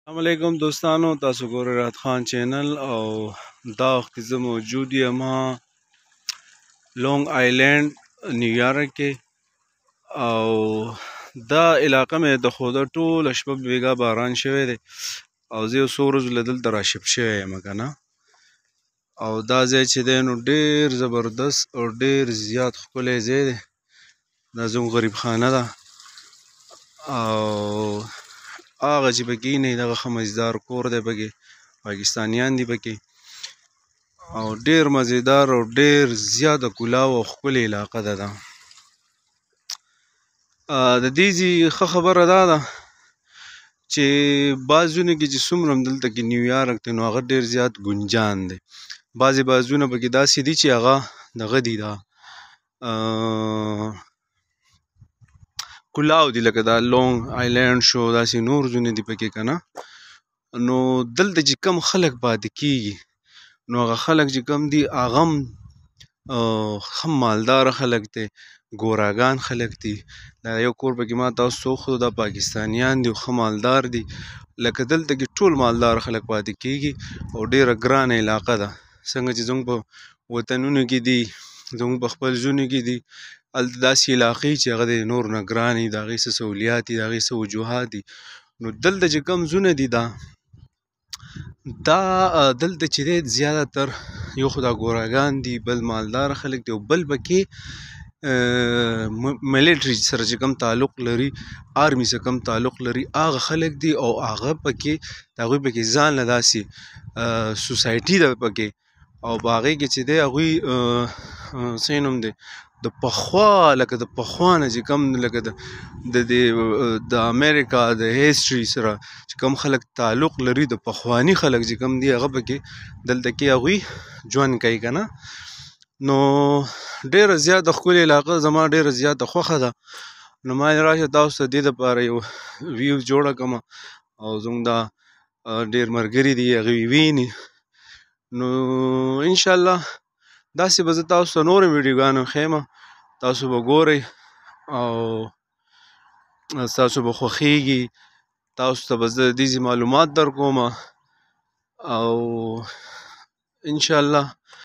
السلام علیکم دوستانو، تاسو ګورئ رات خان چینل او دا وخت زه موجود یم لونګ آیلینډ نیویارک کې او دا علاقه مې د خوده ټوله شپه بیګا باران شوی دی او زه یو څو ورځو له دلته راشف شوی یم که نه. او دا ځای چې دی نو ډېر زبردست او ډېر زیات ښکلی ځای دی. دا زموږ غریب خانه ده او هغه چې پکې نه دغه ښه مزیدار کور دی، پکې پاکستانیان دي پکې او ډېر مزیدار او ډېر زیاته کولاو او ښکلې علاقه ده. د دې ځای ښه خبره دا ده چې بعض ځایونه کې چې څومره هم دلته کې نیویارک دی نو هغه ډېر زیات ګنجان دی. بعضې ځایونه پکې داسې دي چې هغه دغه دي، دا کولاو دي، لکه دا لونګ آیلینډ شو، داسې نور ځایونه دي پکې که نه. نو دلته چې کم خلک پاتې کېږي نو هغه خلک چې کم دي هغه هم ښه مالداره خلک دی، ګوراګان خلک دي. دا یو کور پکې ما تاسو ته وښود، دا پاکستانیان دي او ښه مالدار دي. لکه دلته کې ټول مالدار خلک پاتې کېږي او ډېره ګرانه علاقه ده. څنګه چې زموږ په وطنونو کې دي، زموږ په خپل ځایونو کې دي، هلته داسې علاقې چې هغه د نورو نه ګرانې، د هغې څه سهولیات دي، د هغې څه وجوهات دي. نو دلته چې کوم ځایونه دي دا دلته چې دی زیاده تر یو خو دا ګوراګان دي، بل مالداره خلک دي او بل پکې ملیټري سره چې کوم تعلق لري، آرمي سره کوم تعلق لري، هغه خلک دي او هغه پکې د هغوی پکې ځان له داسې سوسایټي ده پکې او په هغې کې چې دی هغوی څه یې نوم دی د پخوا، لکه د پخوا نه چې کوم لکه د امریکا د هیسټري سره چې کوم خلک تعلق لري، د پخواني خلک چې کوم دي هغه پکې دلته کې هغوی ژوند کوي که نه. نو ډېره زیاته ښکلې علاقه زما ډېره زیاته خوښه ده. نو ما راشه تاسو ته دې دپاره یو ویو جوړه کړمه او زموږ دا ډېر ملګري دي هغوی ویني. نو انشاءالله داسې به زه تاسو ته نورې ویډیوګانې ښیم، تاسو به ګورئ او تاسو به خوښیږي. تاسو ته به زه د دې معلومات درکوم او انشاءالله